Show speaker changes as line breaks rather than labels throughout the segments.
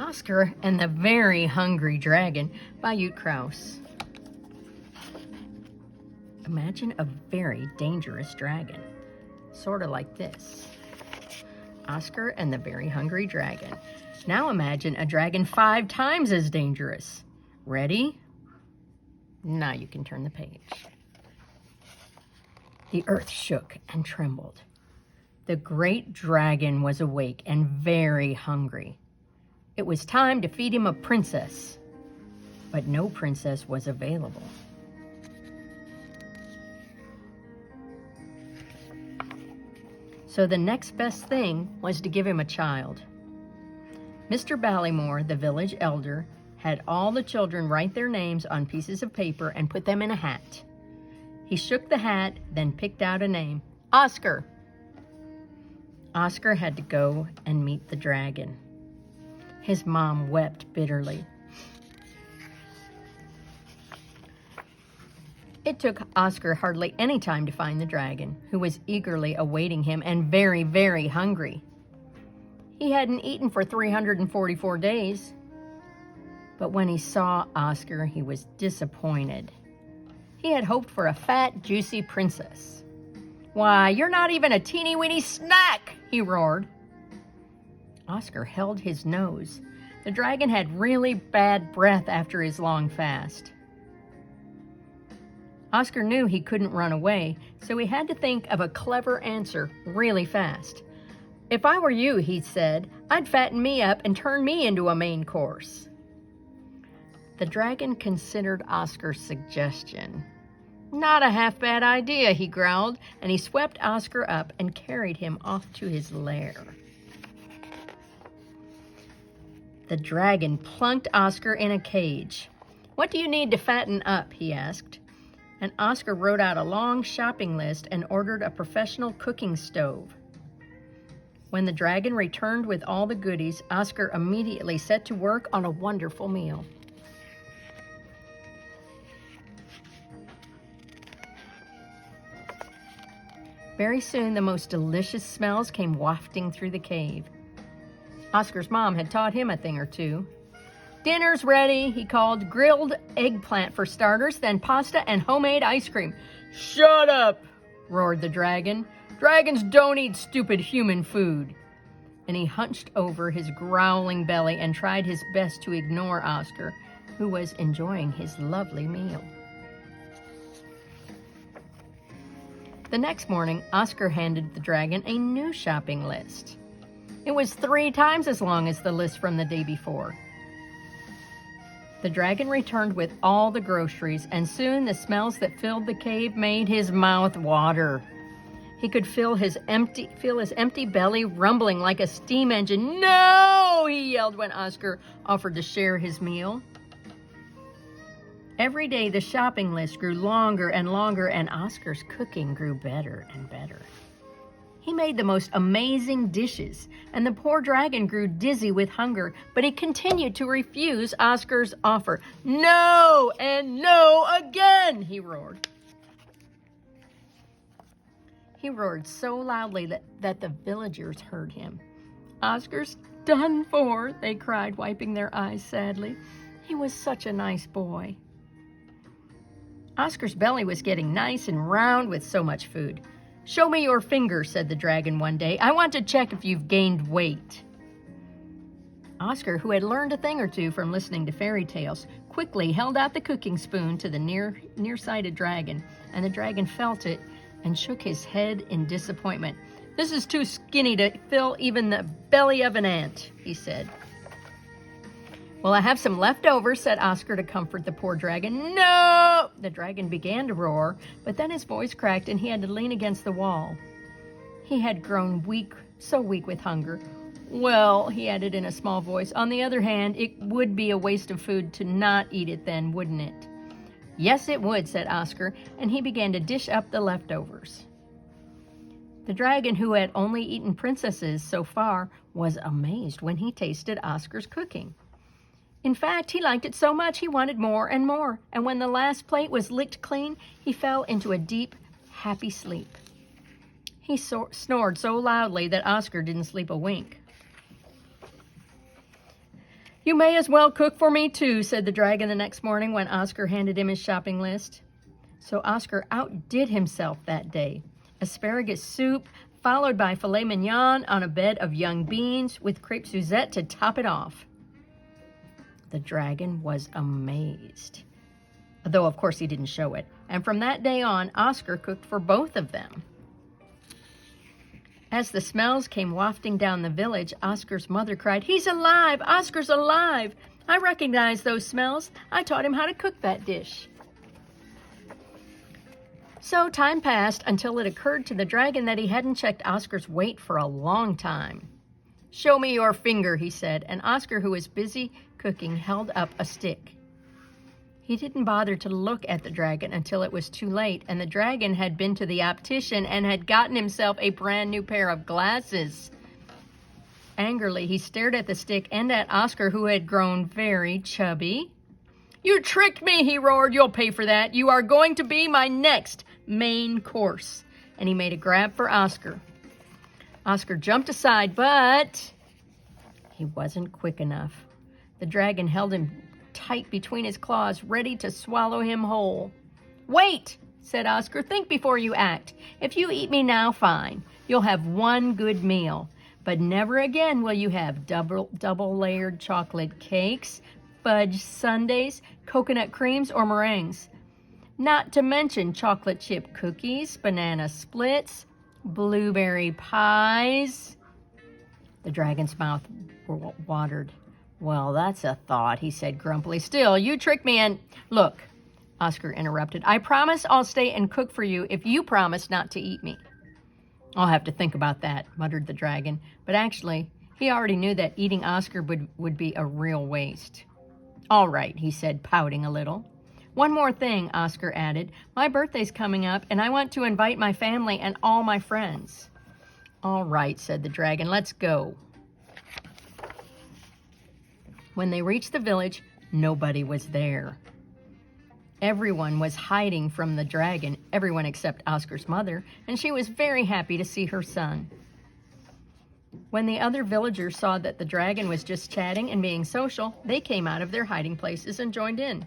Oscar and the Very Hungry Dragon by Krause. Imagine a very dangerous dragon, sort of like this. Oscar and the Very Hungry Dragon. Now imagine a dragon 5 times as dangerous. Ready? Now you can turn the page. The earth shook and trembled. The great dragon was awake and very hungry. It was time to feed him a princess, but no princess was available. So the next best thing was to give him a child. Mr. Ballymore, the village elder, had all the children write their names on pieces of paper and put them in a hat. He shook the hat, then picked out a name. Oscar. Oscar had to go and meet the dragon. His mom wept bitterly. It took Oscar hardly any time to find the dragon, who was eagerly awaiting him and very, very hungry. He hadn't eaten for 344 days. But when he saw Oscar, he was disappointed. He had hoped for a fat, juicy princess. "Why, you're not even a teeny-weeny snack!" he roared. Oscar held his nose. The dragon had really bad breath after his long fast. Oscar knew he couldn't run away, so he had to think of a clever answer really fast. "If I were you," he said, "I'd fatten me up and turn me into a main course." The dragon considered Oscar's suggestion. "Not a half-bad idea," he growled, and he swept Oscar up and carried him off to his lair. The dragon plunked Oscar in a cage. "What do you need to fatten up?" he asked. And Oscar wrote out a long shopping list and ordered a professional cooking stove. When the dragon returned with all the goodies, Oscar immediately set to work on a wonderful meal. Very soon, the most delicious smells came wafting through the cave. Oscar's mom had taught him a thing or two. "Dinner's ready," he called. "Grilled eggplant for starters, then pasta and homemade ice cream." "Shut up!" roared the dragon. "Dragons don't eat stupid human food." And he hunched over his growling belly and tried his best to ignore Oscar, who was enjoying his lovely meal. The next morning, Oscar handed the dragon a new shopping list. It was 3 times as long as the list from the day before. The dragon returned with all the groceries, and soon the smells that filled the cave made his mouth water. He could feel his empty belly rumbling like a steam engine. "No!" he yelled when Oscar offered to share his meal. Every day the shopping list grew longer and longer, and Oscar's cooking grew better and better. He made the most amazing dishes, and the poor dragon grew dizzy with hunger, but he continued to refuse Oscar's offer. "No, and no again!" he roared. He roared so loudly that the villagers heard him. "Oscar's done for," they cried, wiping their eyes sadly. "He was such a nice boy." Oscar's belly was getting nice and round with so much food. "Show me your finger," said the dragon one day. "I want to check if you've gained weight." Oscar, who had learned a thing or two from listening to fairy tales, quickly held out the cooking spoon to the nearsighted dragon, and the dragon felt it and shook his head in disappointment. "This is too skinny to fill even the belly of an ant," he said. "Well, I have some leftovers," said Oscar to comfort the poor dragon. "No!" The dragon began to roar, but then his voice cracked and he had to lean against the wall. He had grown weak, so weak with hunger. "Well," he added in a small voice, "on the other hand, it would be a waste of food to not eat it then, wouldn't it?" "Yes, it would," said Oscar, and he began to dish up the leftovers. The dragon, who had only eaten princesses so far, was amazed when he tasted Oscar's cooking. In fact, he liked it so much he wanted more and more, and when the last plate was licked clean, he fell into a deep, happy sleep. He snored so loudly that Oscar didn't sleep a wink. You may as well cook for me too, said the dragon the next morning when Oscar handed him his shopping list. So Oscar outdid himself that day. Asparagus soup, followed by filet mignon on a bed of young beans with crepe Suzette to top it off. The dragon was amazed, though of course he didn't show it. And from that day on, Oscar cooked for both of them. As the smells came wafting down the village, Oscar's mother cried, "He's alive! Oscar's alive! I recognize those smells. I taught him how to cook that dish." So time passed until it occurred to the dragon that he hadn't checked Oscar's weight for a long time. "Show me your finger," he said, and Oscar, who was busy cooking, held up a stick. He didn't bother to look at the dragon until it was too late, and the dragon had been to the optician and had gotten himself a brand new pair of glasses. Angrily, he stared at the stick and at Oscar, who had grown very chubby. "You tricked me," he roared. "You'll pay for that. You are going to be my next main course." And he made a grab for Oscar. Oscar jumped aside, but he wasn't quick enough. The dragon held him tight between his claws, ready to swallow him whole. "Wait," said Oscar. "Think before you act. If you eat me now, fine. You'll have one good meal. But never again will you have double-layered chocolate cakes, fudge sundaes, coconut creams, or meringues. Not to mention chocolate chip cookies, banana splits, blueberry pies." The dragon's mouth watered. "Well, that's a thought," he said grumpily. "Still, you tricked me and—" "Look," Oscar interrupted, "I promise I'll stay and cook for you if you promise not to eat me." "I'll have to think about that," muttered the dragon. But actually, he already knew that eating Oscar would be a real waste. "All right," he said, pouting a little. "One more thing," Oscar added. "My birthday's coming up, and I want to invite my family and all my friends." "All right," said the dragon. "Let's go." When they reached the village, nobody was there. Everyone was hiding from the dragon, everyone except Oscar's mother, and she was very happy to see her son. When the other villagers saw that the dragon was just chatting and being social, they came out of their hiding places and joined in.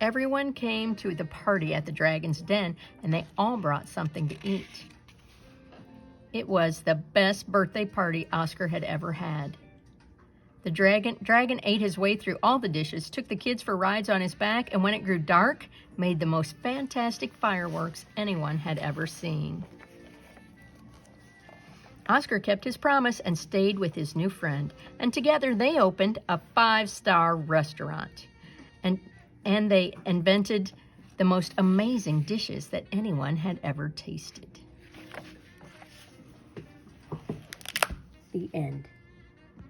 Everyone came to the party at the dragon's den, and they all brought something to eat. It was the best birthday party Oscar had ever had. The dragon ate his way through all the dishes, took the kids for rides on his back, and when it grew dark, made the most fantastic fireworks anyone had ever seen. Oscar kept his promise and stayed with his new friend, and together they opened a 5-star restaurant. And they invented the most amazing dishes that anyone had ever tasted. The end.